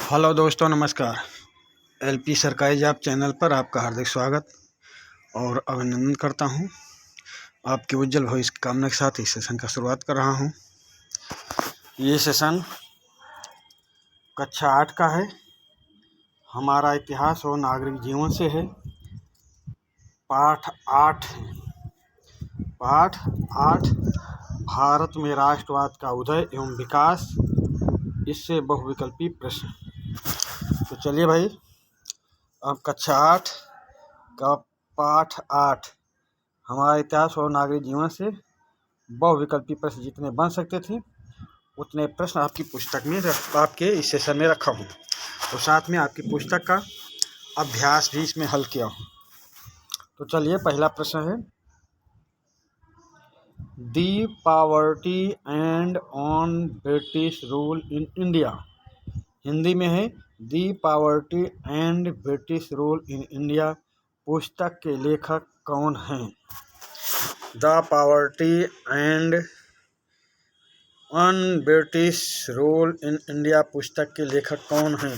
Hello दोस्तों, नमस्कार। LP सरकारी जॉब चैनल पर आपका हार्दिक स्वागत और अभिनंदन करता हूं। आपके उज्जवल भविष्य की कामना के साथ इस सेशन का शुरुआत कर रहा हूं। ये सेशन कक्षा 8 का है। हमारा इतिहास और नागरिक जीवन से है। पाठ 8 है। पाठ 8 भारत में राष्ट्रवाद का उदय एवं विकास, इससे बहुविकल्पी प्रश्न। तो चलिए भाई, अब कक्षा 8 का पाठ 8 हमारा इतिहास और नागरिक जीवन से बहुविकल्पी प्रश्न जितने बन सकते थे उतने प्रश्न आपकी पुस्तक में आपके इस सेशन में रखा हूँ। तो साथ में आपकी पुस्तक का अभ्यास भी इसमें हल किया हूँ। तो चलिए, पहला प्रश्न है, the poverty and on British rule in India. Hindi में है, the poverty and British rule in India पुस्तक के लेखक कौन हैं? The poverty and on British rule in India पुस्तक के लेखक कौन हैं?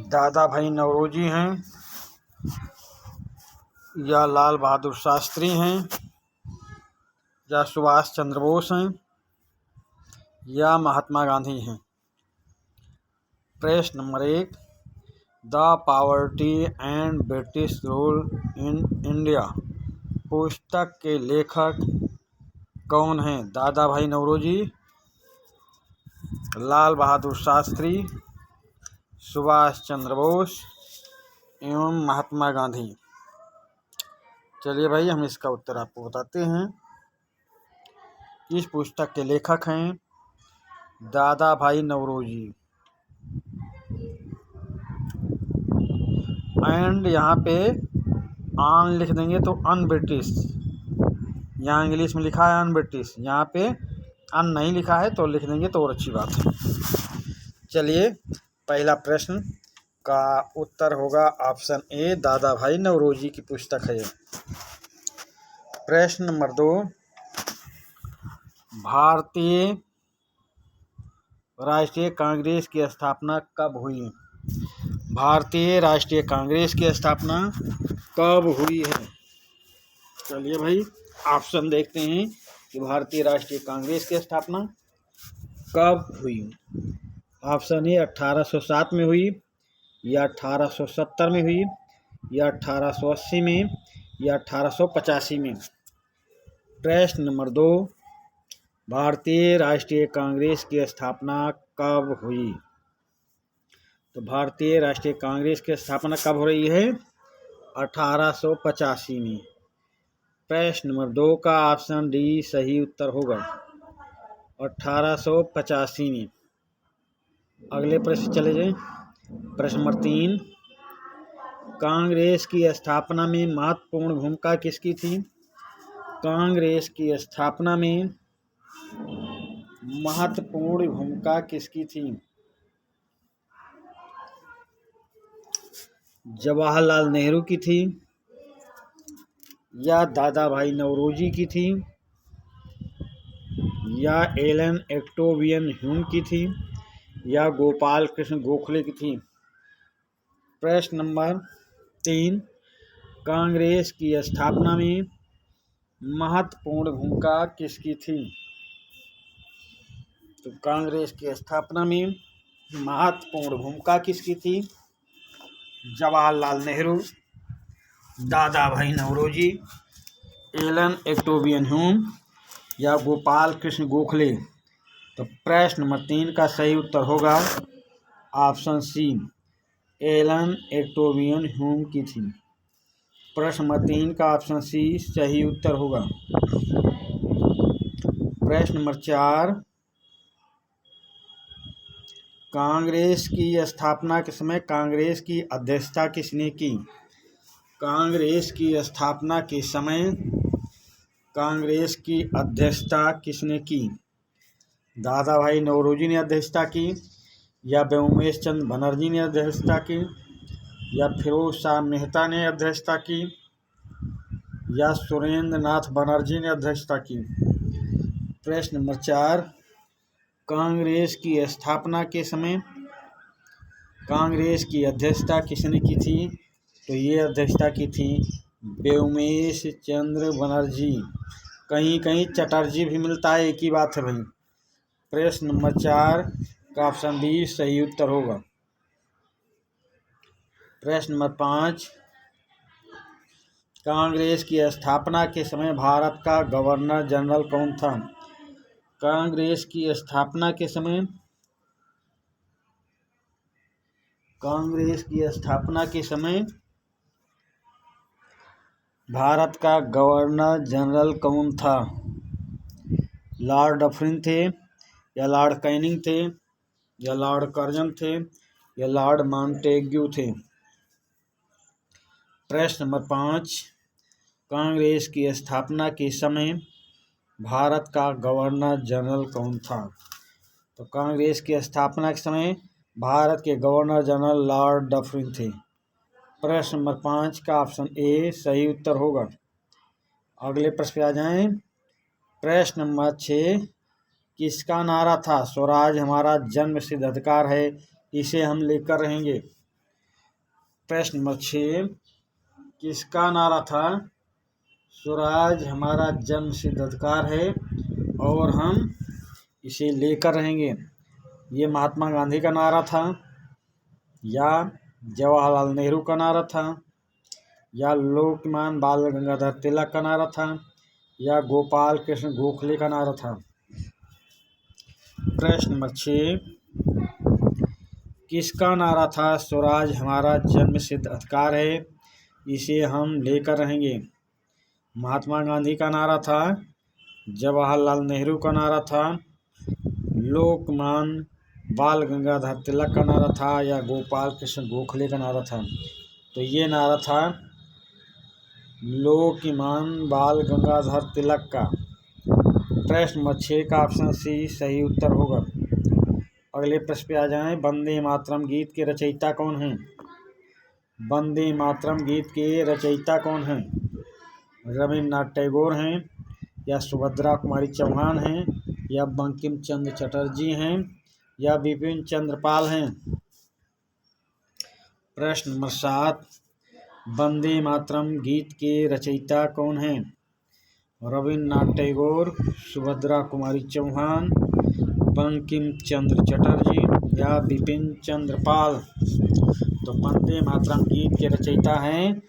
दादा भाई नौरोजी हैं, या लाल बहादुर शास्त्री हैं, या सुभाष चंद्र बोस हैं, या महात्मा गांधी हैं? प्रश्न number 1, the poverty and British rule in India पुस्तक के लेखक कौन हैं? दादा भाई नौरोजी, लाल बहादुर शास्त्री, सुभाष चंद्र बोस एवं महात्मा गांधी। चलिए भाई, हम इसका उत्तर आपको बताते हैं। इस पुस्तक के लेखक हैं दादा भाई नौरोजी। एंड यहाँ पे ऑन लिख देंगे तो अन ब्रिटिश, यहाँ इंग्लिश में लिखा है अन ब्रिटिश, यहाँ पे अन नहीं लिखा है तो लिख देंगे तो और अच्छी बात है। चलिए, पहला प्रश्न का उत्तर होगा ऑप्शन ए, दादा भाई नौरोजी की पुस्तक है। प्रश्न नंबर 2, भारतीय राष्ट्रीय कांग्रेस की स्थापना कब हुई? भारतीय राष्ट्रीय कांग्रेस की स्थापना कब हुई है? चलिए भाई, ऑप्शन देखते हैं कि भारतीय राष्ट्रीय कांग्रेस की स्थापना कब हुई। ऑप्शन ए 1807 में हुई, या 1870 में हुई, या 1880 में, या 1885 में। प्रश्न नंबर 2, भारतीय राष्ट्रीय कांग्रेस की स्थापना कब हुई? तो भारतीय राष्ट्रीय कांग्रेस की स्थापना कब हो रही है? 1885 में। प्रश्न नंबर 2 का ऑप्शन डी सही उत्तर होगा, 1885 में। अगले प्रश्न चले जाएं। प्रश्न नंबर 3, कांग्रेस की स्थापना में महत्वपूर्ण भूमिका किसकी थी? कांग्रेस की स्थापना में महत्वपूर्ण भूमिका किसकी थी? जवाहरलाल नेहरू की थी, या दादा भाई नौरोजी की थी, या एलन एक्टोवियन ह्यूम की थी, या गोपाल कृष्ण गोखले की थी? प्रश्न नंबर 3, कांग्रेस की स्थापना में महत्वपूर्ण भूमिका किसकी थी? तो कांग्रेस की स्थापना में महत्वपूर्ण भूमिका किसकी थी? जवाहरलाल नेहरू, दादा भाई नौरोजी, एलन एक्टोवियन ह्यूम, या गोपाल कृष्ण गोखले? तो प्रश्न नंबर 3 का सही उत्तर होगा ऑप्शन सी, एलन एक्टोवियन ह्यूम की थी। प्रश्न नंबर 3 का ऑप्शन सी सही उत्तर होगा। प्रश्न नंबर 4, कांग्रेस की स्थापना के समय कांग्रेस की अध्यक्षता किसने की? कांग्रेस की स्थापना के समय कांग्रेस की अध्यक्षता किसने की? दादा भाई नौरोजी ने अध्यक्षता की, या व्योमेश चंद्र बनर्जी ने अध्यक्षता की, या फिरोज शाह मेहता ने अध्यक्षता की, या सुरेंद्र नाथ बनर्जी ने अध्यक्षता की? प्रश्न नंबर 4, कांग्रेस की स्थापना के समय कांग्रेस की अध्यक्षता किसने की थी? तो ये अध्यक्षता की थी व्योमेश चंद्र बनर्जी। कहीं कहीं चटर्जी भी मिलता है, एक ही बात है भाई। प्रश्न नंबर 4 का ऑप्शन बी सही उत्तर होगा। प्रश्न नंबर 5, कांग्रेस की स्थापना के समय भारत का गवर्नर जनरल कौन था? कांग्रेस की स्थापना के समय भारत का गवर्नर जनरल कौन था? लॉर्ड डफरिन थे, या लॉर्ड कैनिंग थे, या लॉर्ड कर्जन थे, या लॉर्ड मॉन्टेग्यू थे? प्रश्न नंबर 5, कांग्रेस की स्थापना के समय भारत का गवर्नर जनरल कौन था? तो कांग्रेस की स्थापना के समय भारत के गवर्नर जनरल लॉर्ड डफरिन थे। प्रश्न नंबर 5 का ऑप्शन ए सही उत्तर होगा। अगले प्रश्न पे आ जाएं। प्रश्न नंबर 6, किसका नारा था स्वराज हमारा जन्म सिद्ध अधिकार है, इसे हम लेकर रहेंगे? प्रश्न नंबर 6, किसका नारा था स्वराज हमारा जन्म सिद्ध अधिकार है और हम इसे लेकर रहेंगे? ये महात्मा गांधी का नारा था, या जवाहरलाल नेहरू का नारा था, या लोकमान्य बाल गंगाधर तिलक का नारा था, या गोपाल कृष्ण गोखले का नारा था? प्रश्न नंबर 6, किसका नारा था स्वराज हमारा जन्म सिद्ध अधिकार है, इसे हम लेकर रहेंगे? महात्मा गांधी का नारा था, जवाहरलाल नेहरू का नारा था, लोकमान्य बाल गंगाधर तिलक का नारा था, या गोपाल कृष्ण गोखले का नारा था? तो ये नारा था लोकमान्य बाल गंगाधर तिलक का। प्रश्न नंबर 6 का ऑप्शन सी सही उत्तर होगा। अगले प्रश्न पे आ जाएं। वंदे मातरम गीत के रचयिता कौन हैं? वंदे मातरम गीत के रचयिता कौन हैं? रविन्द्रनाथ टैगोर हैं, या सुभद्रा कुमारी चौहान हैं, या बंकिम चंद्र चटर्जी हैं, या बिपिन चंद्र पाल हैं? प्रश्न नंबर 7, वंदे मातरम गीत के रचयिता कौन हैं? रविन्द्रनाथ टैगोर, सुभद्रा कुमारी चौहान, बंकिम चंद्र चटर्जी, या बिपिन चंद्र पाल? तो वंदे मातरम गीत के रचयिता हैं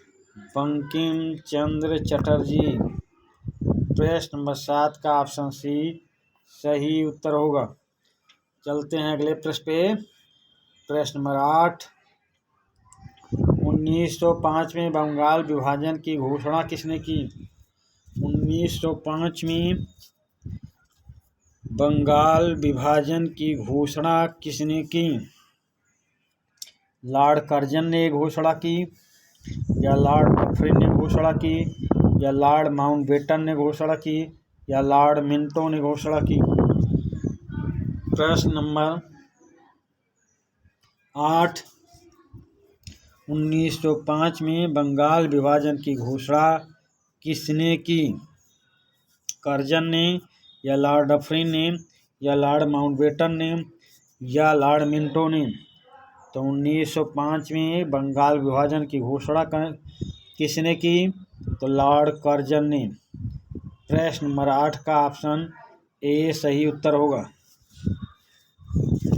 बंकिम चंद्र चटर्जी। प्रश्न नंबर 7 का ऑप्शन सी सही उत्तर होगा। चलते हैं अगले प्रश्न पे। प्रश्न नंबर 8, 1905 में बंगाल विभाजन की घोषणा किसने की? 1905 में बंगाल विभाजन की घोषणा किसने की? लॉर्ड कर्जन ने घोषणा की, या लॉर्ड डफरिन ने घोषणा की, या लॉर्ड माउंटबेटन ने घोषणा की, या लॉर्ड मिंटो ने घोषणा की? प्रश्न नंबर 8, 1905 में बंगाल विभाजन की घोषणा किसने की? कर्जन ने, या लॉर्ड डफरिन ने, या लॉर्ड माउंटबेटन ने, या लॉर्ड मिंटो ने? तो 1905 में बंगाल विभाजन की घोषणा किसने की? तो लॉर्ड कर्जन ने। प्रश्न नंबर 8 का ऑप्शन ए सही उत्तर होगा।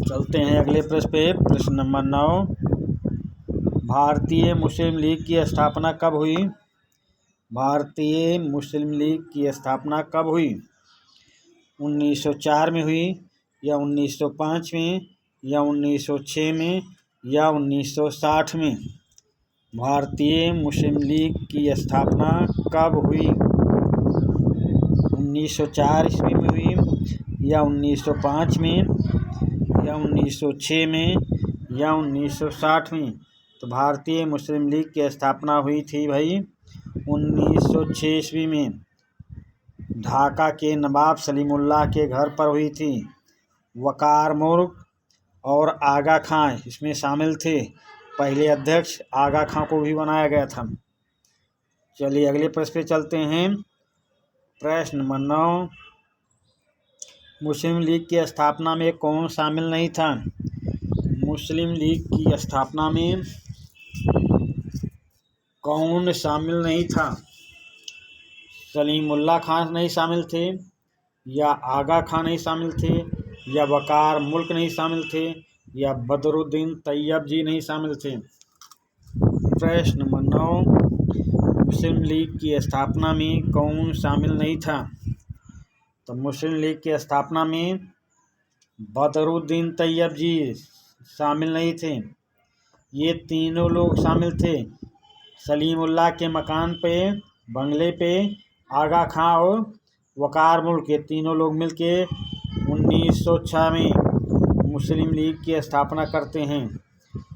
चलते हैं अगले प्रश्न पे। प्रश्न नंबर 9, भारतीय मुस्लिम लीग की स्थापना कब हुई? भारतीय मुस्लिम लीग की स्थापना कब हुई? 1904 में हुई, या 1905 में, या 1906 में, या 1960 में? भारतीय मुस्लिम लीग की स्थापना कब हुई? 1904 ईस्वी में हुई, या 1905 में, या 1906 में, या 1960 में? तो भारतीय मुस्लिम लीग की स्थापना हुई थी भाई 1906 ईस्वी में। ढाका के नवाब सलीमुल्लाह के घर पर हुई थी। वकार मुर्ग और आगा खां इसमें शामिल थे। पहले अध्यक्ष आगा खां को भी बनाया गया था। चलिए अगले प्रश्न पे चलते हैं। प्रश्न नंबर 9, मुस्लिम लीग की स्थापना में कौन शामिल नहीं था? मुस्लिम लीग की स्थापना में कौन शामिल नहीं था? सलीमुल्लाह खान नहीं शामिल थे, या आगा खान नहीं शामिल थे, या वकार मुल्क नहीं शामिल थे, या बदरुद्दीन तैयब जी नहीं शामिल थे? प्रश्न नंबर 9, मुस्लिम लीग की स्थापना में कौन शामिल नहीं था? तो मुस्लिम लीग की स्थापना में बदरुद्दीन तैयब जी शामिल नहीं थे। ये तीनों लोग शामिल थे। सलीमुल्लाह के मकान पे, बंगले पे आगा खां और वकार मुल्क, ये तीनों लोग मिलके 1906 में मुस्लिम लीग की स्थापना करते हैं।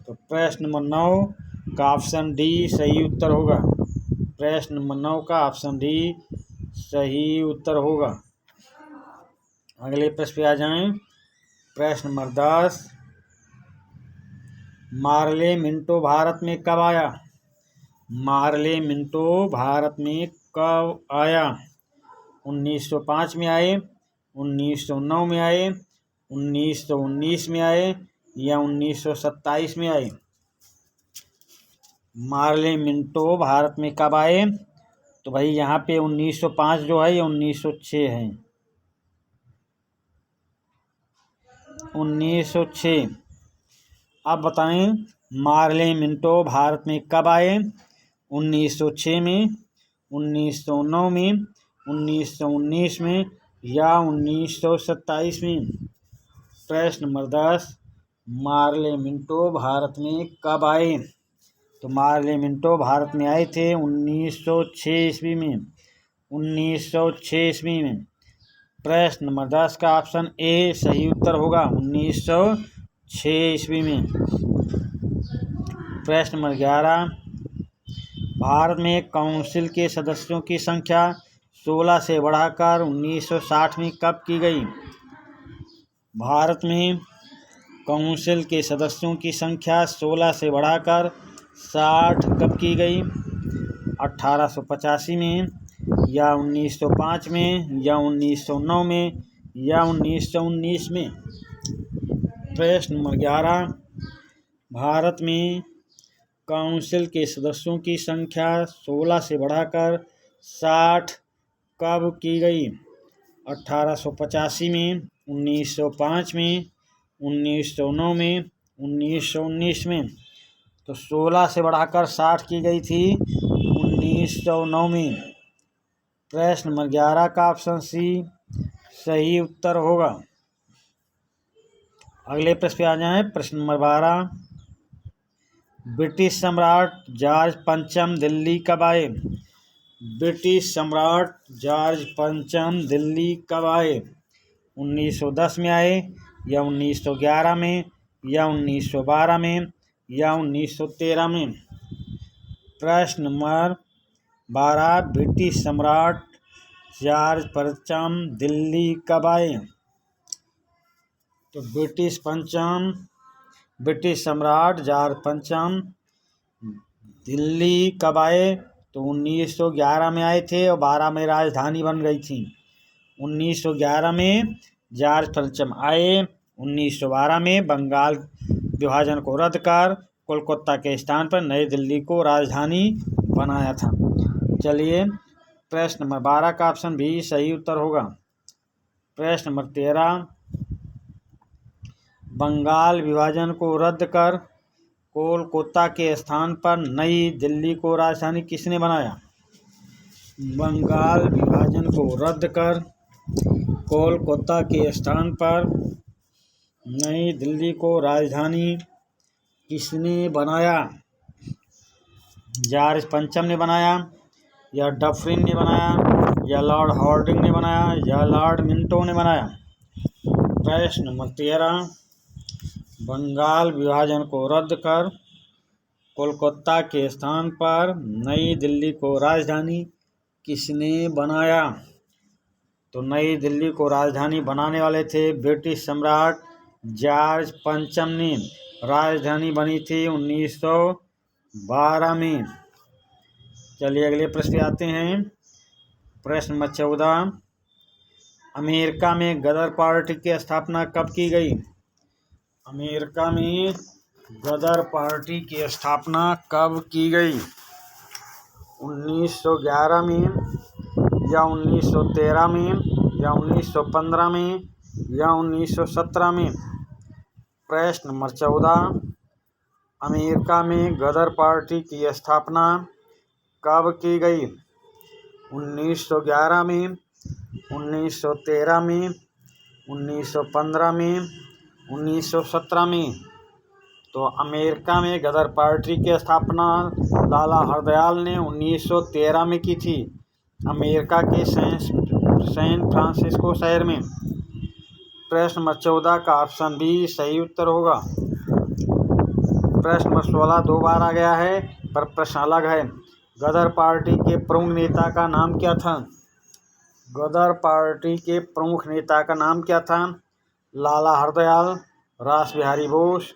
तो प्रश्न नंबर 9 का ऑप्शन डी सही उत्तर होगा। प्रश्न नंबर 9 का ऑप्शन डी सही उत्तर होगा। अगले प्रश्न पे आ जाएं। प्रश्न नंबर 10, मार्ले मिंटो भारत में कब आया? मार्ले मिंटो भारत में कब आया? 1905 में आए, 1909 में आए, 1919 में आए, या 1927 में आए? मार्ले मिंटो भारत में कब आए? तो भाई यहाँ पे 1905 जो है ये 1906 है। 1906। अब बताएं मार्ले मिंटो भारत में कब आए? 1906 में, 1909 में, 1919 में, या 1927 में? प्रश्न नंबर 10, मार्ले मिंटो भारत में कब आए? तो मार्ले मिंटो भारत में आए थे 1906 ईस्वी में। 1906 ईस्वी में। प्रश्न नंबर 10 का ऑप्शन ए सही उत्तर होगा, 1906 ईस्वी में। प्रश्न नंबर 11, भारत में काउंसिल के सदस्यों की संख्या 16 से बढ़ाकर 1960 में कब की गई? भारत में काउंसिल के सदस्यों की संख्या 16 से बढ़ाकर 60 कब की गई? 1885 में, या 1905 में, या 1909 में, या 1919 में? प्रश्न नंबर 11, भारत में काउंसिल के सदस्यों की संख्या 16 से बढ़ाकर 60 कब की गई? 1885 में, 1905 में, 1909 में, 1919 में? तो 16 से बढ़ाकर 60 की गई थी 1909 में। प्रश्न नंबर 11 का ऑप्शन सी सही उत्तर होगा। अगले प्रश्न पे आ जाएं। प्रश्न नंबर 12, ब्रिटिश सम्राट जॉर्ज पंचम दिल्ली कब आए? ब्रिटिश सम्राट जॉर्ज पंचम दिल्ली कब आए? 1910 में आए, या 1911 में, या 1912 में, या 1913 में? प्रश्न नंबर 12, ब्रिटिश सम्राट जॉर्ज पंचम दिल्ली कब आए? तो ब्रिटिश सम्राट जॉर्ज पंचम दिल्ली कब आए? तो 1911 में आए थे और 12 में राजधानी बन गई थी। 1911 में जॉर्ज पंचम आए, 1912 में बंगाल विभाजन को रद्द कर कोलकाता के स्थान पर नई दिल्ली को राजधानी बनाया था। चलिए, प्रश्न नंबर 12 का ऑप्शन भी सही उत्तर होगा। प्रश्न नंबर 13, बंगाल विभाजन को रद्द कर कोलकाता के स्थान पर नई दिल्ली को राजधानी किसने बनाया? बंगाल विभाजन को रद्द कर कोलकाता के स्थान पर नई दिल्ली को राजधानी किसने बनाया? जॉर्ज पंचम ने बनाया, या डफरिन ने बनाया, या लॉर्ड हार्डिंग ने बनाया, या लॉर्ड मिंटो ने बनाया? प्रश्न नंबर 13, बंगाल विभाजन को रद्द कर कोलकाता के स्थान पर नई दिल्ली को राजधानी किसने बनाया? तो नई दिल्ली को राजधानी बनाने वाले थे ब्रिटिश सम्राट जॉर्ज पंचम ने। राजधानी बनी थी 1912 में। चलिए, अगले प्रश्न पे आते हैं। प्रश्न नंबर 14, अमेरिका में गदर पार्टी की स्थापना कब की गई? अमेरिका में गदर पार्टी की स्थापना कब की गई? 1911 में या 1913 में या 1915 में या 1917 में? प्रश्न नंबर 14, अमेरिका में गदर पार्टी की स्थापना कब की गई? 1911 में, 1913 में, 1915 में, 1917 में? तो अमेरिका में गदर पार्टी की स्थापना लाला हरदयाल ने 1913 में की थी, अमेरिका के सैन फ्रांसिस्को शहर में। प्रश्न नंबर 14 का ऑप्शन बी सही उत्तर होगा। प्रश्न नंबर 16 दो बार आ गया है पर प्रश्न अलग है। गदर पार्टी के प्रमुख नेता का नाम क्या था? गदर पार्टी के प्रमुख नेता का नाम क्या था? लाला हरदयाल, रास बिहारी बोस,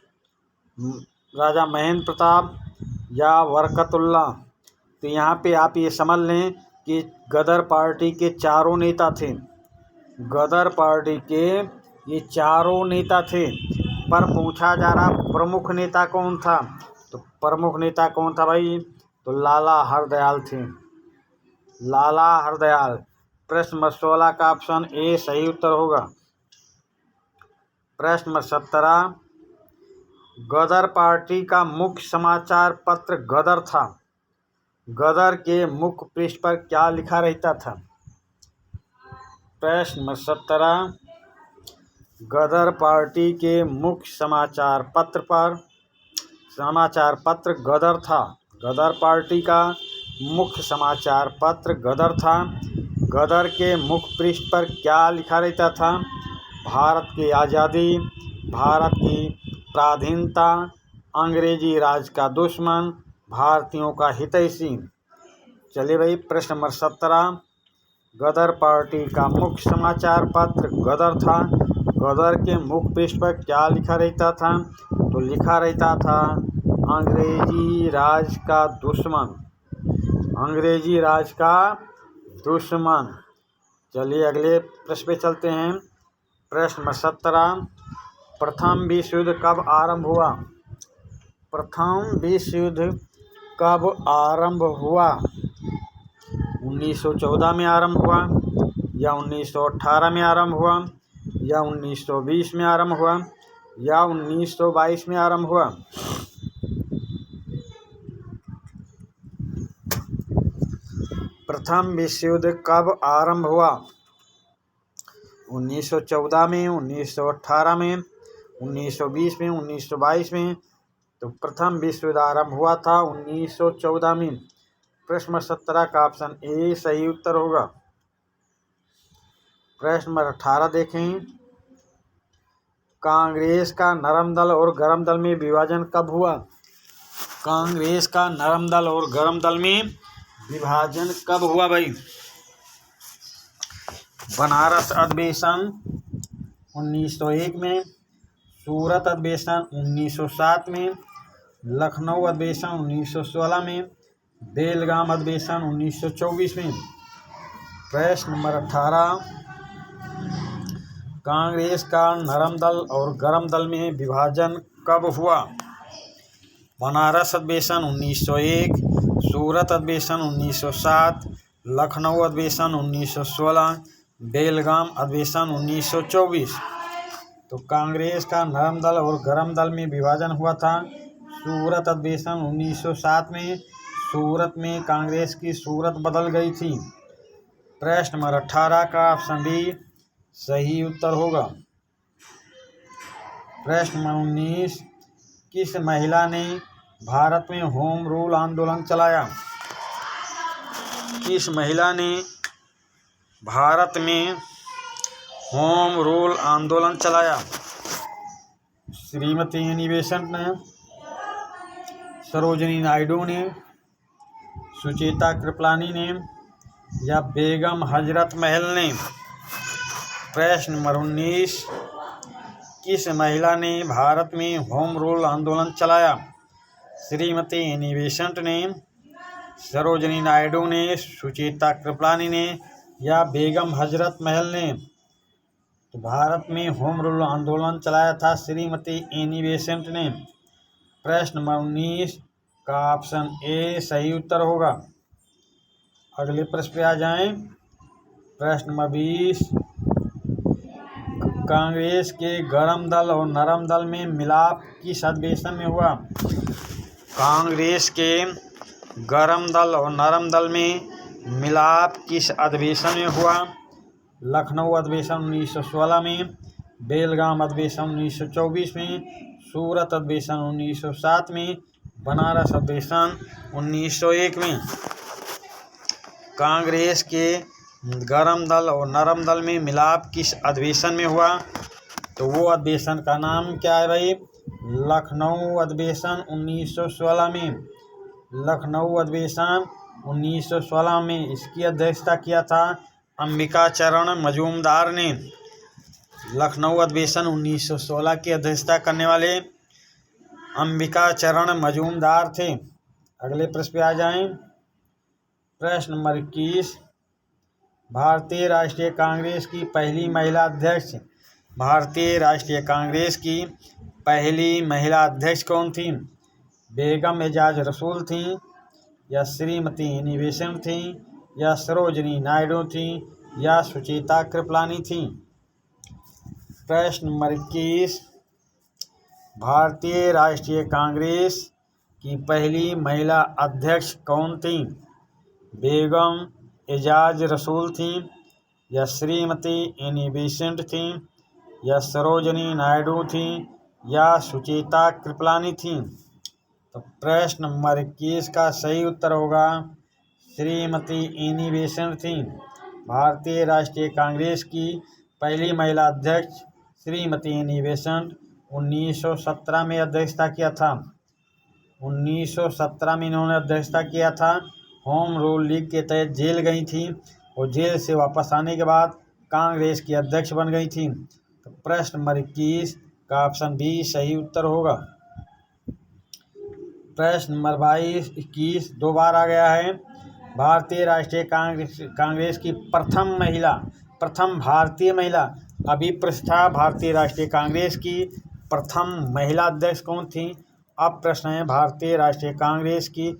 राजा महेंद्र प्रताप या बरकतुल्लाह? तो यहाँ पे आप ये समझ लें कि गदर पार्टी के चारों नेता थे। गदर पार्टी के ये चारों नेता थे, पर पूछा जा रहा प्रमुख नेता कौन था? तो प्रमुख नेता कौन था भाई? तो लाला हरदयाल थे, लाला हरदयाल। प्रश्न नंबर 16 का ऑप्शन ए सही उत्तर होगा। प्रश्न नंबर 17, गदर पार्टी का मुख्य समाचार पत्र गदर था। गदर के मुख्य पृष्ठ पर क्या लिखा रहता था? प्रश्न नंबर 17, गदर पार्टी के मुख्य समाचार पत्र गदर था। गदर पार्टी का मुख्य समाचार पत्र गदर था। गदर के मुख्य पृष्ठ पर क्या लिखा रहता था? भारत की आज़ादी, भारत की पराधीनता, अंग्रेजी राज का दुश्मन, भारतीयों का हितैषी। चलिए भाई, प्रश्न नंबर 17, गदर पार्टी का मुख्य समाचार पत्र गदर था। गदर के मुख्य पृष्ठ पर क्या लिखा रहता था? तो लिखा रहता था अंग्रेजी राज का दुश्मन, अंग्रेजी राज का दुश्मन। चलिए अगले प्रश्न पे चलते हैं। प्रश्न नंबर 17, प्रथम विश्व युद्ध कब आरंभ हुआ? प्रथम विश्व युद्ध कब आरंभ हुआ? 1914 में आरंभ हुआ या 1918 में आरंभ हुआ या 1920 में आरंभ हुआ या 1922 में आरंभ हुआ? प्रथम विश्व युद्ध कब आरंभ हुआ? 1914 में, 1918 में, 1920 में, 1922 में? तो प्रथम विश्व युद्ध आरंभ हुआ था 1914 में। प्रश्न नंबर 17 का ऑप्शन ए सही उत्तर होगा। प्रश्न नंबर 18 देखें, कांग्रेस का नरम दल और गरम दल में विभाजन कब हुआ? कांग्रेस का नरम दल और गरम दल में विभाजन कब हुआ भाई? बनारस अधिवेशन 1901 में, सूरत अधिवेशन 1907 में, लखनऊ अधिवेशन 1916 में, बेलगाम अधिवेशन 1924 में? प्रश्न नंबर 18, कांग्रेस का नरम दल और गरम दल में विभाजन कब हुआ? बनारस अधिवेशन 1901, सूरत अधिवेशन 1907, लखनऊ अधिवेशन 1916, बेलगाम अधिवेशन 1924। तो कांग्रेस का नरम दल और गरम दल में विभाजन हुआ था सूरत अधिवेशन 1907 में। सूरत में कांग्रेस की सूरत बदल गई थी। प्रश्न नंबर 18 का ऑप्शन बी सही उत्तर होगा। प्रश्न नंबर 19, किस महिला ने भारत में होम रूल आंदोलन चलाया? किस महिला ने भारत में होम रूल आंदोलन चलाया? श्रीमती एनी बेसेंट ने, सरोजिनी नायडू ने, सुचेता कृपलानी ने या बेगम हजरत महल ने? प्रश्न नंबर 19, किस महिला ने भारत में होम रूल आंदोलन चलाया? श्रीमती एनी बेसेंट ने, सरोजिनी नायडू ने, सुचेता कृपलानी ने या बेगम हजरत महल ने? तो भारत में होम रूल आंदोलन चलाया था श्रीमती एनी बेसेंट ने। प्रश्न नंबर 19 का ऑप्शन ए सही उत्तर होगा। अगले प्रश्न पे आ जाएं। प्रश्न नंबर 20 कांग्रेस के गरम दल और नरम दल में मिलाप किस अधिवेशन में हुआ? कांग्रेस के गरम दल और नरम दल में मिलाप किस अधिवेशन में हुआ? लखनऊ अधिवेशन 1916 में, बेलगाम अधिवेशन 1924 में, सूरत अधिवेशन 1907 में, बनारस अधिवेशन 1901 में। कांग्रेस के गरम दल और नरम दल में मिलाप किस अधिवेशन में हुआ? तो वो अधिवेशन का नाम क्या है भाई? लखनऊ अधिवेशन 1916 में। लखनऊ अधिवेशन 1916 में इसकी अध्यक्षता किया था अंबिकाचरण मजूमदार ने। लखनऊ अधिवेशन 1916 की अध्यक्षता करने वाले अंबिकाचरण मजूमदार थे। अगले प्रश्न पे आ जाएं। प्रश्न नंबर 21 भारतीय राष्ट्रीय कांग्रेस की पहली महिला अध्यक्ष। भारतीय राष्ट्रीय कांग्रेस की पहली महिला अध्यक्ष कौन थी? बेगम एजाज रसूल थी, या श्रीमती एनी बेसेंट थी, या सरोजनी नायडू थी, या सुचेता कृपलानी थी? प्रश्न नंबर 21 भारतीय राष्ट्रीय कांग्रेस की पहली महिला अध्यक्ष कौन थी? बेगम एजाज रसूल थी, या श्रीमती एनी बेसेंट थी, या सरोजनी नायडू थी, या सुचेता कृपलानी थी? तो प्रश्न नंबर 21 का सही उत्तर होगा श्रीमती एनी बेसेंट थी। भारतीय राष्ट्रीय कांग्रेस की पहली महिला अध्यक्ष श्रीमती एनी बेसेंट 1917 में अध्यक्षता किया था। 1917 में इन्होंने अध्यक्षता किया था। होम रूल लीग के तहत जेल गई थी और जेल से वापस आने के बाद कांग्रेस की अध्यक्ष बन गई थी। तो प्रश्न नंबर 21 का ऑप्शन बी सही उत्तर होगा। प्रश्न नंबर 21 दो बार आ गया है। भारतीय राष्ट्रीय कांग्रेस की प्रथम भारतीय महिला अभिप्रस्था भारतीय राष्ट्रीय कांग्रेस की प्रथम महिला अध्यक्ष कौन थी? अब प्रश्न है भारतीय राष्ट्रीय कांग्रेस की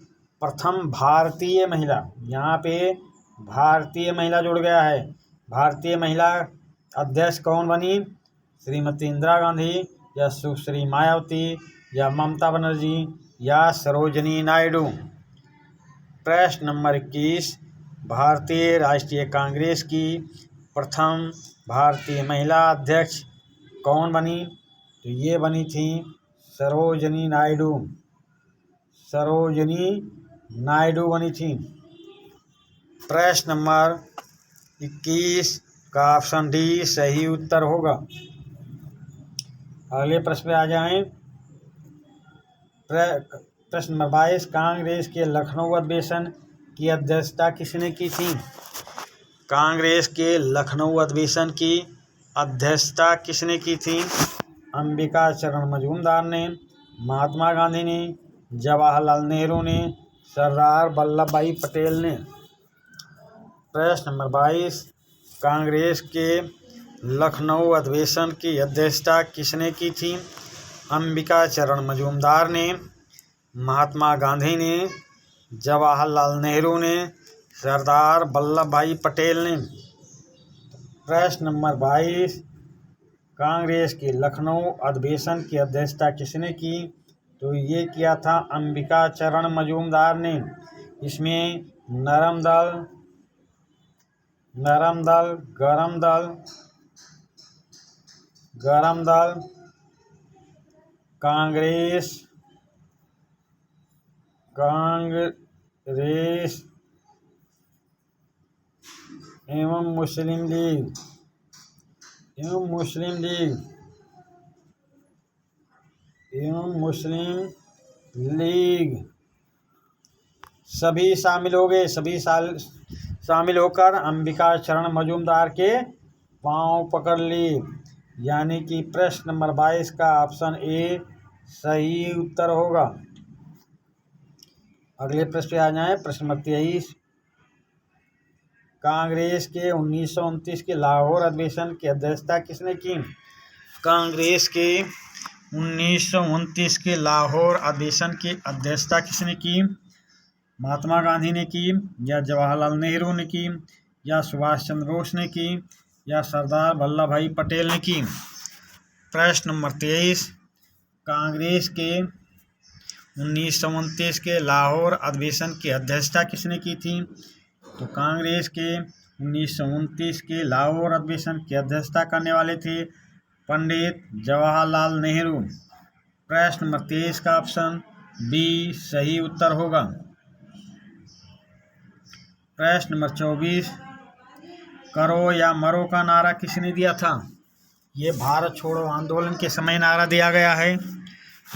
प्रथम भारतीय महिला। यहाँ पे भारतीय महिला जुड़ गया है। भारतीय महिला अध्यक्ष कौन बनी? श्रीमती इंदिरा गांधी, या सुश्री मायावती, या ममता बनर्जी, या सरोजनी नायडू? प्रश्न नंबर 21 भारतीय राष्ट्रीय कांग्रेस की प्रथम भारतीय महिला अध्यक्ष कौन बनी? तो ये बनी थी सरोजनी नायडू। सरोजनी नायडू बनी थी। प्रश्न नंबर 21 का ऑप्शन डी सही उत्तर होगा। अगले प्रश्न पे आ जाएं। प्रश्न नंबर 22 कांग्रेस के लखनऊ अधिवेशन की अध्यक्षता किसने की थी? कांग्रेस के लखनऊ अधिवेशन की अध्यक्षता किसने की थी? अंबिकाचरण मजूमदार ने, महात्मा गांधी ने, जवाहरलाल नेहरू ने, सरदार वल्लभ भाई पटेल ने? प्रश्न नंबर 22 कांग्रेस के लखनऊ अधिवेशन की अध्यक्षता किसने की थी? अंबिकाचरण मजूमदार ने, महात्मा गांधी ने, जवाहरलाल नेहरू ने, सरदार वल्लभ भाई पटेल ने? प्रश्न नंबर 22 कांग्रेस के लखनऊ अधिवेशन की अध्यक्षता किसने की? तो ये किया था अंबिकाचरण मजूमदार ने। इसमें नरम दल, गरम दल, कांग्रेस एवं मुस्लिम लीग सभी शामिल हो गए। सभी शामिल होकर अंबिकाचरण मजूमदार के पांव पकड़ लिए। यानी कि प्रश्न नंबर 22 का ऑप्शन ए सही उत्तर होगा। अगले प्रश्न पे आ जाए। प्रश्न नंबर 23 कांग्रेस के 1929 के लाहौर अधिवेशन की अध्यक्षता किसने की? कांग्रेस के 1929 के लाहौर अधिवेशन की अध्यक्षता किसने की? महात्मा गांधी ने की, या जवाहरलाल नेहरू ने की, या सुभाष चंद्र बोस ने की, या सरदार वल्लभ भाई पटेल ने की? प्रश्न नंबर 23, कांग्रेस के 1929 के लाहौर अधिवेशन की अध्यक्षता किसने की थी? तो कांग्रेस के 1929 के लाहौर अधिवेशन की अध्यक्षता करने वाले थे पंडित जवाहरलाल नेहरू। प्रश्न नंबर 23 का ऑप्शन बी सही उत्तर होगा। प्रश्न नंबर 24, करो या मरो का नारा किसने दिया था? ये भारत छोड़ो आंदोलन के समय नारा दिया गया है।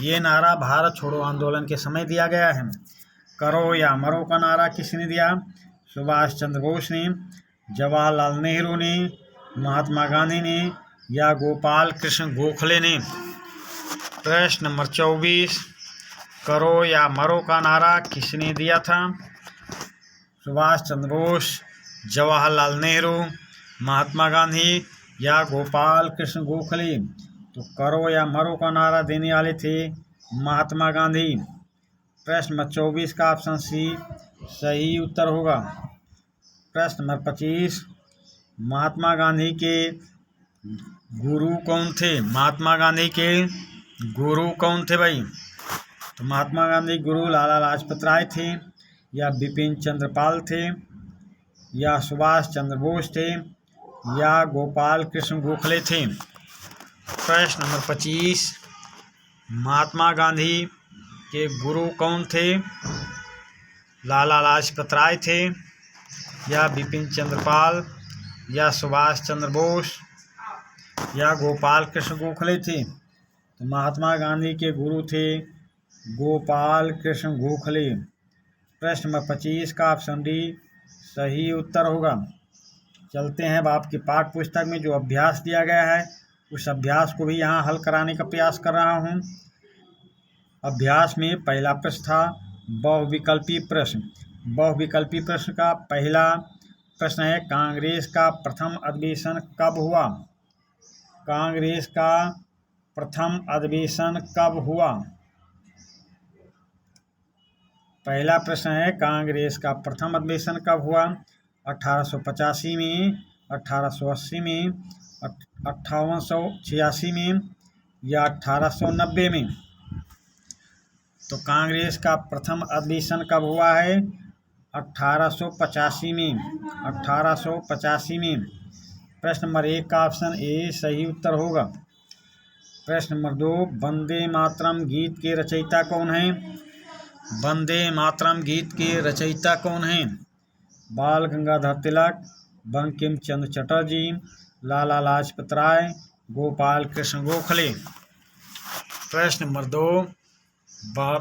ये नारा भारत छोड़ो आंदोलन के समय दिया गया है। करो या मरो का नारा किसने दिया? सुभाष चंद्र बोस ने, जवाहरलाल नेहरू ने, महात्मा गांधी ने, या गोपाल कृष्ण गोखले ने? प्रश्न नंबर 24, करो या मरो का नारा किसने दिया था? सुभाष चंद्र बोस, जवाहरलाल नेहरू, महात्मा गांधी, या गोपाल कृष्ण गोखले? तो करो या मरो का नारा देने वाले थे महात्मा गांधी। प्रश्न नंबर 24 का ऑप्शन सी सही उत्तर होगा। प्रश्न नंबर 25, महात्मा गांधी के गुरु कौन थे? महात्मा गांधी के गुरु कौन थे भाई? तो महात्मा गांधी गुरु लाला लाजपत राय थे, या बिपिन चंद्र पाल थे, या सुभाष चंद्र बोस थे, या गोपाल कृष्ण गोखले थे? प्रश्न नंबर 25, महात्मा गांधी के गुरु कौन थे? लाला लाजपत राय थे, या बिपिन चंद्र पाल, या सुभाष चंद्र बोस, या गोपाल कृष्ण गोखले थे? तो महात्मा गांधी के गुरु थे गोपाल कृष्ण गोखले। प्रश्न नंबर 25 का ऑप्शन डी सही उत्तर होगा। चलते हैं अब आपकी पाठ्य पुस्तक में जो अभ्यास दिया गया है उस अभ्यास को भी यहाँ हल कराने का प्रयास कर रहा हूँ। अभ्यास में पहला प्रश्न था बहुविकल्पी प्रश्न। बहुविकल्पी प्रश्न का पहला प्रश्न है, कांग्रेस का प्रथम अधिवेशन कब हुआ? कांग्रेस का प्रथम अधिवेशन कब हुआ? पहला प्रश्न है, कांग्रेस का प्रथम अधिवेशन कब हुआ? 1885 में, 1880 में, 5886 में, या 1890 में? तो कांग्रेस का प्रथम अधिवेशन कब हुआ है? 1885 में, 1885 में। प्रश्न नंबर 1 का ऑप्शन ए सही उत्तर होगा। प्रश्न नंबर 2, वंदे मातरम गीत के रचयिता कौन हैं? वंदे मातरम गीत के रचयिता कौन हैं? बाल गंगाधर तिलक, बंकिम चंद्र चटर्जी, लाला लाजपत राय, गोपाल कृष्ण गोखले? प्रश्न नंबर 2,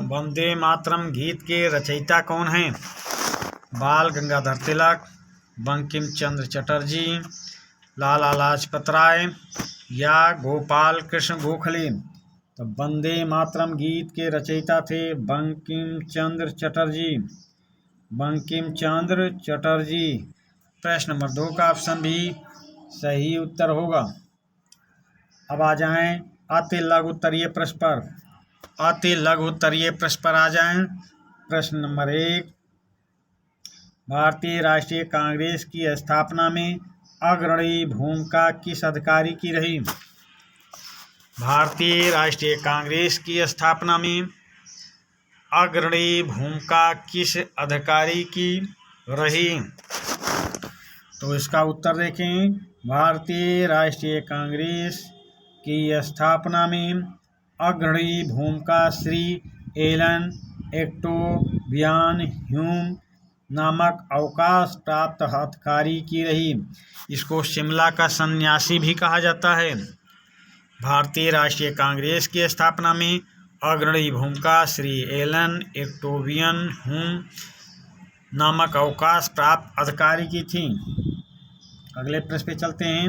वंदे मातरम गीत के रचयिता कौन हैं? बाल गंगाधर तिलक, बंकिम चंद्र चटर्जी, लाला लाजपत राय, या गोपाल कृष्ण गोखले? तो वंदे मातरम गीत के रचयिता थे बंकिम चंद्र चटर्जी। बंकिम चंद्र चटर्जी। प्रश्न नंबर 2 का ऑप्शन भी सही उत्तर होगा। अब आ जाएं अति लघु उत्तरीय प्रश्न पर। अति लघु उत्तरीय प्रश्न पर आ जाएं। प्रश्न नंबर 1, भारतीय राष्ट्रीय कांग्रेस की स्थापना में अग्रणी भूमिका किस अधिकारी की रही? भारतीय राष्ट्रीय कांग्रेस की स्थापना में अग्रणी भूमिका किस अधिकारी की रही? तो इसका उत्तर देखें, भारतीय राष्ट्रीय कांग्रेस की स्थापना में अग्रणी भूमिका श्री एलन एक्टोवियन ह्यूम नामक अवकाश प्राप्त अधिकारी की रही। इसको शिमला का सन्यासी भी कहा जाता है। भारतीय राष्ट्रीय कांग्रेस की स्थापना में अग्रणी भूमिका श्री एलन एक्टोवियन ह्यूम नामक अवकाश प्राप्त अधिकारी की थी। अगले प्रश्न पे चलते हैं।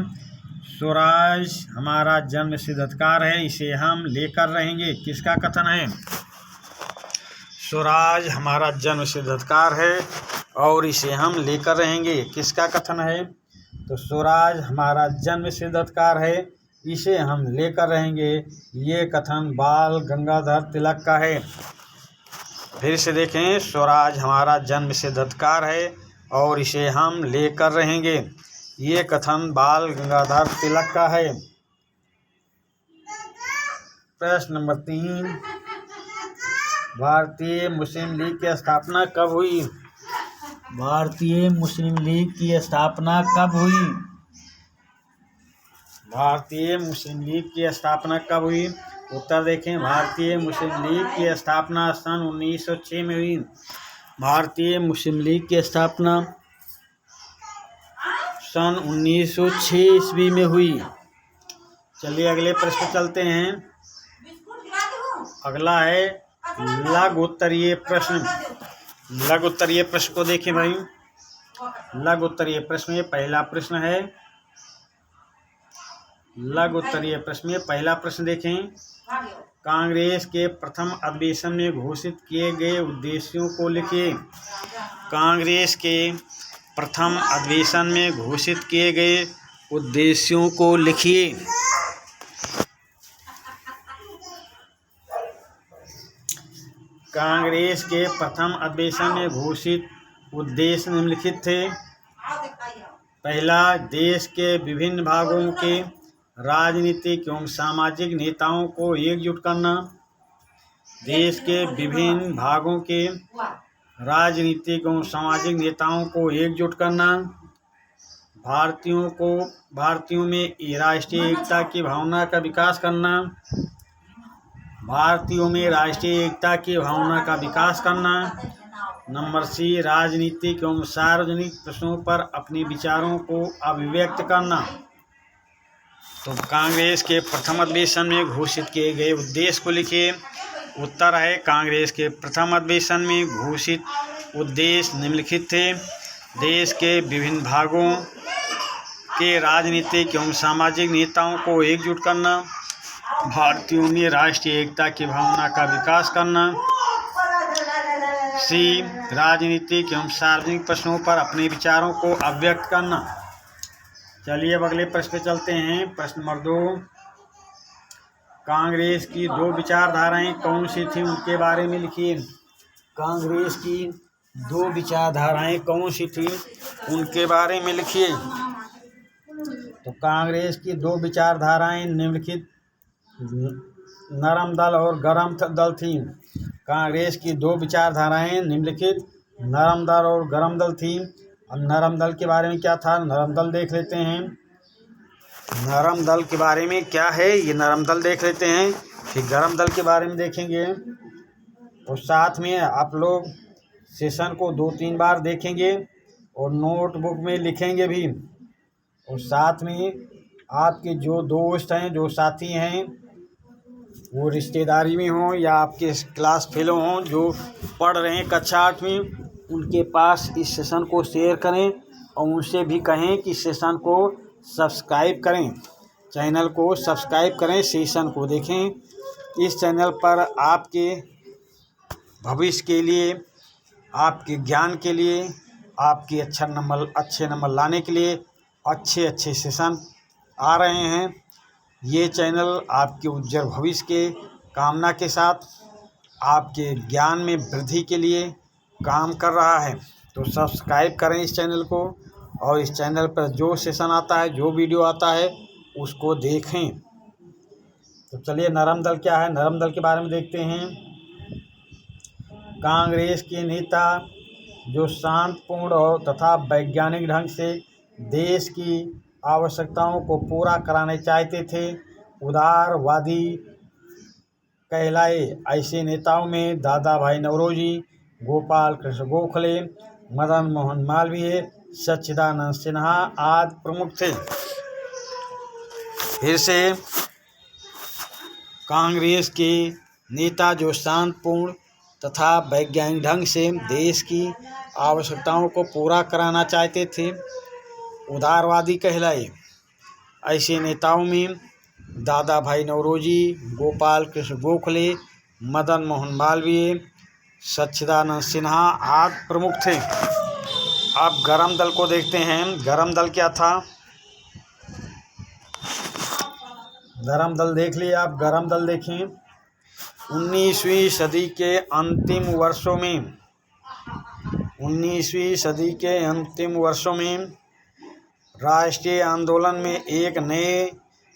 स्वराज हमारा जन्मसिद्ध अधिकार है, इसे हम लेकर रहेंगे, किसका कथन है? स्वराज हमारा जन्मसिद्ध अधिकार है और इसे हम लेकर रहेंगे। किसका कथन है? तो स्वराज हमारा जन्म सिद्ध अधिकार है, इसे हम लेकर रहेंगे। ये कथन बाल गंगाधर तिलक का है। फिर से देखें, स्वराज हमारा जन्म सिद्ध अधिकार है और इसे हम लेकर रहेंगे। ये कथन बाल गंगाधर तिलक का है। प्रश्न नंबर 3, भारतीय मुस्लिम लीग की स्थापना कब हुई? भारतीय मुस्लिम लीग की स्थापना कब हुई? भारतीय मुस्लिम लीग की स्थापना कब हुई? उत्तर देखें, भारतीय मुस्लिम लीग की स्थापना सन 1906 में हुई। भारतीय मुस्लिम लीग की स्थापना सन 1906 ईस्वी में हुई। चलिए अगले प्रश्न चलते हैं। अगला है लघु उत्तरीय प्रश्न। लघु उत्तरीय प्रश्न को देखें भाई। लघु उत्तरीय प्रश्न में पहला प्रश्न है। लघु उत्तरीय प्रश्न में पहला प्रश्न देखें। कांग्रेस के प्रथम अधिवेशन में घोषित किए गए उद्देश्यों को लिखिए। कांग्रेस के प्रथम अधिवेशन में घोषित किए गए उद्देश्यों को लिखिए। कांग्रेस के प्रथम अधिवेशन में घोषित उद्देश्य निम्नलिखित थे। पहला, देश के विभिन्न भागों के राजनीतिक एवं सामाजिक नेताओं को एकजुट करना। देश के विभिन्न भागों के राजनीतिक एवं सामाजिक नेताओं को एकजुट करना। भारतीयों में राष्ट्रीय एकता की भावना का विकास करना। भारतीयों में राष्ट्रीय एकता की भावना का विकास करना। नंबर सी, राजनीतिक एवं सार्वजनिक प्रश्नों पर अपने विचारों को अभिव्यक्त करना। तो कांग्रेस के प्रथम अधिवेशन में घोषित किए गए उद्देश्य को लिखिए। उत्तर है, कांग्रेस के प्रथम अधिवेशन में घोषित उद्देश्य निम्नलिखित थे। देश के विभिन्न भागों के राजनीतिक एवं सामाजिक नेताओं को एकजुट करना। भारतीयों में राष्ट्रीय एकता की भावना का विकास करना। सी, राजनीतिक एवं सार्वजनिक प्रश्नों पर अपने विचारों को अभिव्यक्त करना। चलिए अब अगले प्रश्न पे चलते हैं। प्रश्न नंबर 2, कांग्रेस की दो विचारधाराएं कौन सी थी, उनके बारे में लिखिए। कांग्रेस की दो विचारधाराएं कौन सी थी, उनके बारे में लिखिए। तो कांग्रेस की दो विचारधाराएं निम्नलिखित नरम दल और गरम दल थी। कांग्रेस की दो विचारधाराएं निम्नलिखित नरम दल और गरम दल थी। अब नरम दल के बारे में क्या था, नरम दल देख लेते हैं। नरम दल के बारे में क्या है, ये नरम दल देख लेते हैं, फिर गरम दल के बारे में देखेंगे। और साथ में आप लोग सेशन को 2-3 बार देखेंगे और नोटबुक में लिखेंगे भी। और साथ में आपके जो दोस्त हैं, जो साथी हैं, वो रिश्तेदारी में हों या आपके क्लास फेलो हों जो पढ़ रहे हैं कक्षा 8 उनके पास इस सेशन को शेयर करें और उनसे भी कहें कि सेशन को सब्सक्राइब करें, चैनल को सब्सक्राइब करें, सेशन को देखें। इस चैनल पर आपके भविष्य के लिए, आपके ज्ञान के लिए, आपके अच्छे नंबर लाने के लिए अच्छे सेशन आ रहे हैं। ये चैनल आपके उज्जवल भविष्य के कामना के साथ आपके ज्ञान में वृद्धि के लिए काम कर रहा है। तो सब्सक्राइब करें इस चैनल को और इस चैनल पर जो सेशन आता है, जो वीडियो आता है, उसको देखें। तो चलिए नरम दल क्या है, नरम दल के बारे में देखते हैं। कांग्रेस के नेता जो शांतिपूर्ण और तथा वैज्ञानिक ढंग से देश की आवश्यकताओं को पूरा कराने चाहते थे, उदारवादी कहलाए। ऐसे नेताओं में दादा भाई नौरोजी, गोपाल कृष्ण गोखले, मदन मोहन मालवीय, सच्चिदानंद सिन्हा आदि प्रमुख थे। फिर से, कांग्रेस के नेता जो शांतिपूर्ण तथा वैज्ञानिक ढंग से देश की आवश्यकताओं को पूरा कराना चाहते थे, उदारवादी कहलाए। ऐसे नेताओं में दादा भाई नौरोजी, गोपाल कृष्ण गोखले, मदन मोहन मालवीय, सच्चिदानंद सिन्हा आदि प्रमुख थे। आप गरम दल को देखते हैं। गरम दल क्या था? गरम दल देख लिए आप। गरम दल देखें। 19वीं सदी के अंतिम वर्षों में 19वीं सदी के अंतिम वर्षों में राष्ट्रीय आंदोलन में एक नए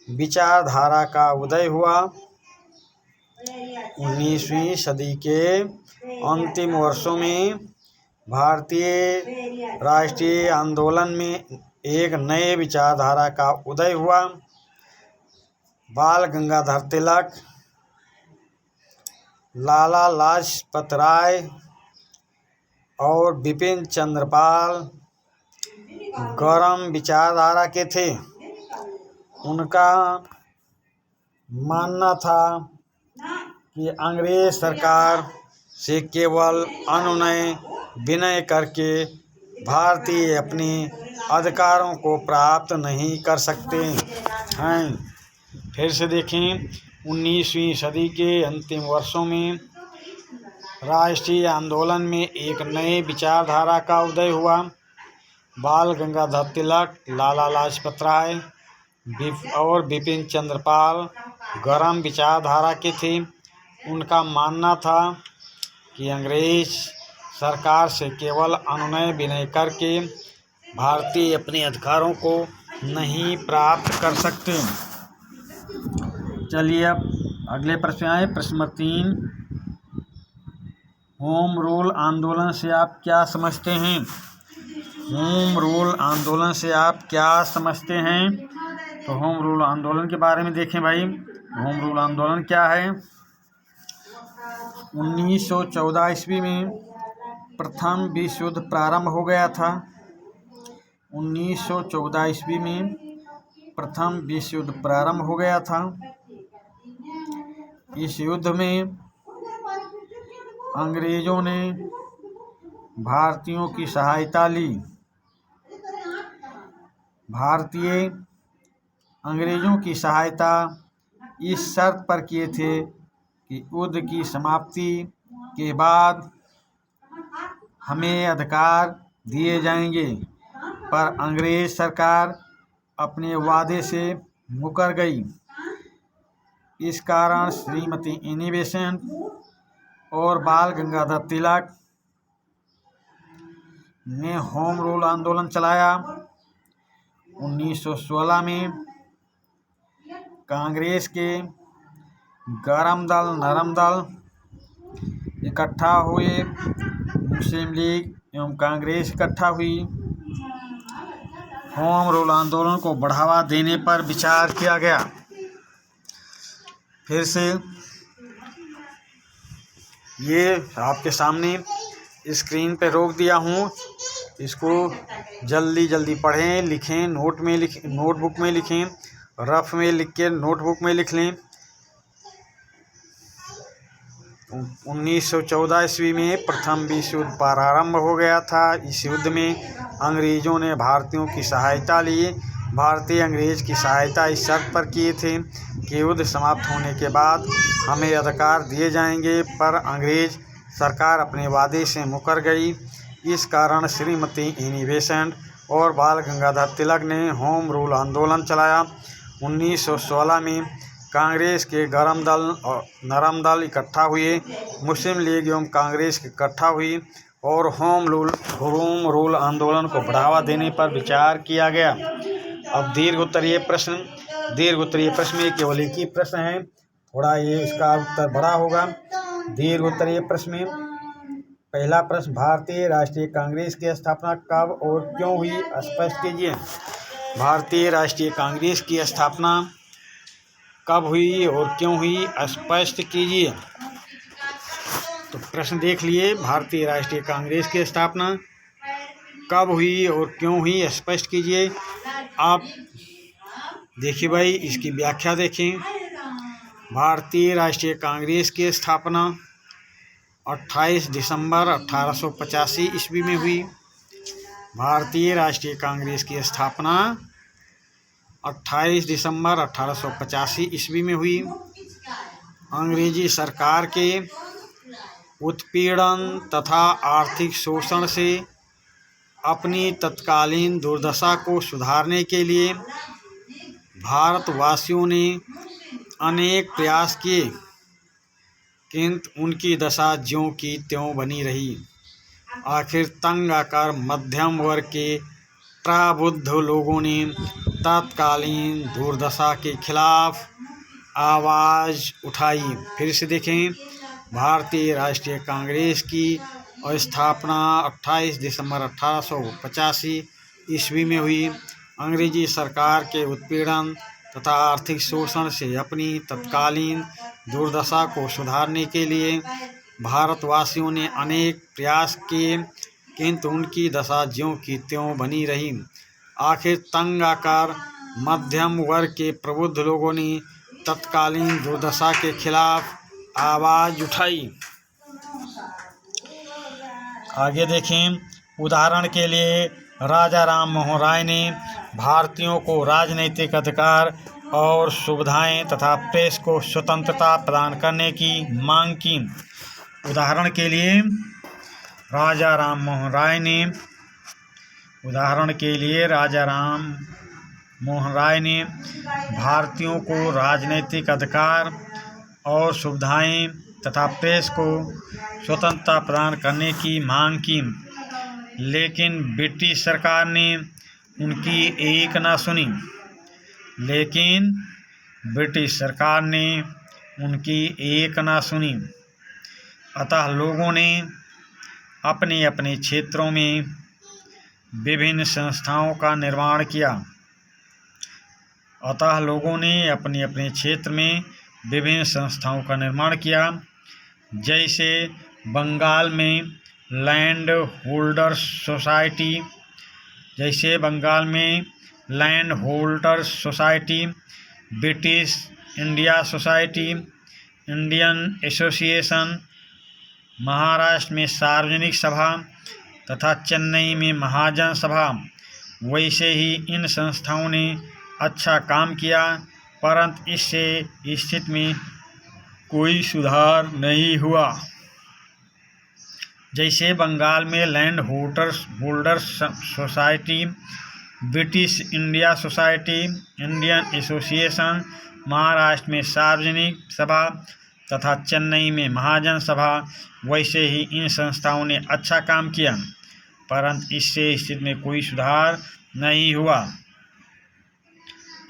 विचारधारा का उदय हुआ। 19वीं सदी के अंतिम वर्षों में भारतीय राष्ट्रीय आंदोलन में एक नए विचारधारा का उदय हुआ। बाल गंगाधर तिलक, लाला लाजपत राय और बिपिन चंद्र पाल गरम विचारधारा के थे। उनका मानना था कि अंग्रेज सरकार से केवल अनुनय विनय करके भारतीय अपने अधिकारों को प्राप्त नहीं कर सकते हैं। फिर से देखें। 19वीं सदी के अंतिम वर्षों में राष्ट्रीय आंदोलन में एक नए विचारधारा का उदय हुआ। बाल गंगाधर तिलक, लाला लाजपत राय और बिपिन चंद्र पाल गरम विचारधारा के थे। उनका मानना था कि अंग्रेज सरकार से केवल अनुनय विनय करके भारतीय अपने अधिकारों को नहीं प्राप्त कर सकते। चलिए अब अगले प्रश्न आए। प्रश्न नंबर 3, होम रूल आंदोलन से आप क्या समझते हैं? होम रूल आंदोलन से आप क्या समझते हैं? तो होम रूल आंदोलन के बारे में देखें भाई। होम रूल आंदोलन क्या है? 1914 ईस्वी में प्रथम विश्व युद्ध प्रारंभ हो गया था। 1914 ईस्वी में प्रथम विश्व युद्ध प्रारंभ हो गया था। इस युद्ध में अंग्रेजों ने भारतीयों की सहायता ली। भारतीय अंग्रेजों की सहायता इस शर्त पर किए थे कि युद्ध की समाप्ति के बाद हमें अधिकार दिए जाएंगे, पर अंग्रेज सरकार अपने वादे से मुकर गई। इस कारण श्रीमती एनी बेसेंट और बाल गंगाधर तिलक ने होम रूल आंदोलन चलाया। 1916 में कांग्रेस के गरम दल, नरम दल इकट्ठा हुए। मुस्लिम लीग एवं कांग्रेस इकट्ठा हुई। होम रूल आंदोलन को बढ़ावा देने पर विचार किया गया। फिर से ये आपके सामने स्क्रीन पे रोक दिया हूँ। इसको जल्दी जल्दी पढ़ें, लिखें, नोटबुक में लिखें, रफ में लिख के नोटबुक में लिख लें। 1914 ईस्वी में प्रथम विश्व युद्ध प्रारंभ हो गया था। इस युद्ध में अंग्रेजों ने भारतीयों की सहायता ली। भारतीय अंग्रेज की सहायता इस शर्त पर किए थे कि युद्ध समाप्त होने के बाद हमें अधिकार दिए जाएंगे, पर अंग्रेज सरकार अपने वादे से मुकर गई। इस कारण श्रीमती एनी बेसेंट और बाल गंगाधर तिलक ने होम रूल आंदोलन चलाया। 1916 में कांग्रेस के गरम दल और नरम दल इकट्ठा हुए। मुस्लिम लीग एवं कांग्रेस इकट्ठा हुई और होम रूल आंदोलन को बढ़ावा देने पर विचार किया गया। अब दीर्घ उत्तरीय प्रश्न में केवल एक ही प्रश्न है, थोड़ा ये इसका उत्तर बड़ा होगा। दीर्घ उत्तरीय प्रश्न में पहला प्रश्न, भारतीय राष्ट्रीय कांग्रेस की स्थापना कब और क्यों हुई, स्पष्ट कीजिए। भारतीय राष्ट्रीय कांग्रेस की स्थापना कब हुई और क्यों हुई, स्पष्ट कीजिए। तो प्रश्न देख लिए, भारतीय राष्ट्रीय कांग्रेस की स्थापना कब हुई और क्यों हुई, स्पष्ट कीजिए। आप देखिए भाई, इसकी व्याख्या देखें। भारतीय राष्ट्रीय कांग्रेस की स्थापना 28 दिसंबर 1885 ईस्वी में हुई। भारतीय राष्ट्रीय कांग्रेस की स्थापना 28 दिसंबर 1885 ईस्वी में हुई। अंग्रेजी सरकार के उत्पीड़न तथा आर्थिक शोषण से अपनी तत्कालीन दुर्दशा को सुधारने के लिए भारतवासियों ने अनेक प्रयास किए, किंतु उनकी दशा ज्यों की त्यों बनी रही। आखिर तंग आकर मध्यम वर्ग के प्रबुद्ध लोगों ने तत्कालीन दुर्दशा के खिलाफ आवाज़ उठाई। फिर से देखें, भारतीय राष्ट्रीय कांग्रेस की स्थापना 28 दिसंबर 1885 ईस्वी में हुई। अंग्रेजी सरकार के उत्पीड़न तथा आर्थिक शोषण से अपनी तत्कालीन दुर्दशा को सुधारने के लिए भारतवासियों ने अनेक प्रयास किए, किंतु उनकी दशा ज्यों की त्यों बनी रही। आखिर तंग आकर मध्यम वर्ग के प्रबुद्ध लोगों ने तत्कालीन दुर्दशा के खिलाफ आवाज़ उठाई। आगे देखें, उदाहरण के लिए राजा राम मोहन राय ने भारतीयों को राजनीतिक अधिकार और सुविधाएं तथा प्रेस को स्वतंत्रता प्रदान करने की मांग की। उदाहरण के लिए राजा राम मोहन राय ने भारतीयों को राजनीतिक अधिकार और सुविधाएं तथा प्रेस को स्वतंत्रता प्रदान करने की मांग की, लेकिन ब्रिटिश सरकार ने उनकी एक न सुनी। अतः लोगों ने अपने अपने क्षेत्रों में विभिन्न संस्थाओं का निर्माण किया। जैसे बंगाल में land holders society, British India society, Indian association, Maharashtra में सार्वजनिक सभा तथा चेन्नई में महाजन सभा। वैसे ही इन संस्थाओं ने अच्छा काम किया, परंतु इससे स्थिति में कोई सुधार नहीं हुआ। जैसे बंगाल में land holders society, British India society, Indian association, Maharashtra में सार्वजनिक सभा तथा चेन्नई में महाजन सभा, वैसे ही इन संस्थाओं ने अच्छा काम किया, परंतु इससे स्थिति में कोई सुधार नहीं हुआ।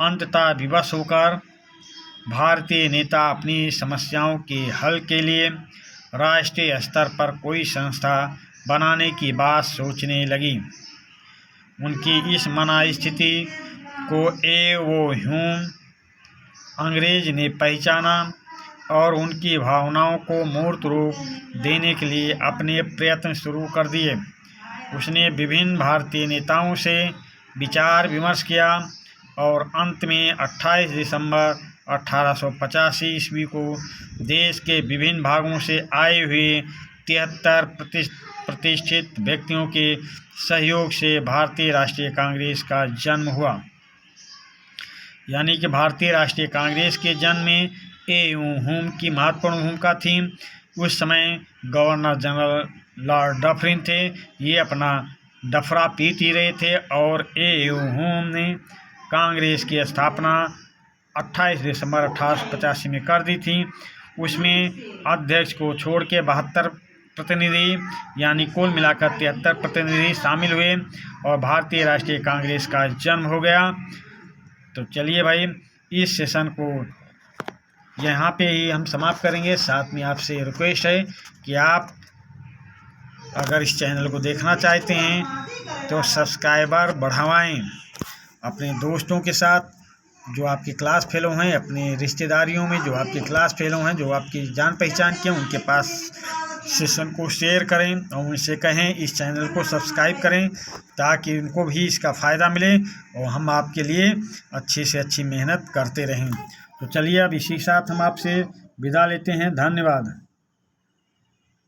अंततः विवश होकर भारतीय नेता अपनी समस्याओं के हल के लिए राष्ट्रीय स्तर पर कोई संस्था बनाने की बात सोचने लगी। उनकी इस मना स्थिति को ए.ओ. ह्यूम अंग्रेज ने पहचाना और उनकी भावनाओं को मूर्त रूप देने के लिए अपने प्रयत्न शुरू कर दिए। उसने विभिन्न भारतीय नेताओं से विचार विमर्श किया और अंत में 28 दिसंबर 1885 ईस्वी को देश के विभिन्न भागों से आए हुए 73 प्रतिष्ठित व्यक्तियों के सहयोग से भारतीय राष्ट्रीय कांग्रेस का जन्म हुआ। यानी कि भारतीय राष्ट्रीय कांग्रेस के जन्म में ए.ओ. ह्यूम की महत्वपूर्ण भूमिका थी। उस समय गवर्नर जनरल लॉर्ड डफरिन थे। ये अपना डफरा पीट ही रहे थे और ए.ओ. ह्यूम ने कांग्रेस की स्थापना 28 दिसंबर 1885 में कर दी थी। उसमें अध्यक्ष को छोड़ के 72 प्रतिनिधि यानी कुल मिलाकर 73 प्रतिनिधि शामिल हुए और भारतीय राष्ट्रीय कांग्रेस का जन्म हो गया। तो चलिए भाई, इस सेशन को यहाँ पे ही हम समाप्त करेंगे। साथ में आपसे रिक्वेस्ट है कि आप अगर इस चैनल को देखना चाहते हैं तो सब्सक्राइबर बढ़ावाएं। अपने दोस्तों के साथ जो आपकी क्लास फेलो हैं, अपने रिश्तेदारियों में जो आपकी क्लास फेलो हैं, जो आपकी जान पहचान के, उनके पास सेशन को शेयर करें और उनसे कहें इस चैनल को सब्सक्राइब करें ताकि उनको भी इसका फ़ायदा मिले और हम आपके लिए अच्छी से अच्छी मेहनत करते रहें। तो चलिए अब इसी के साथ हम आपसे विदा लेते हैं। धन्यवाद।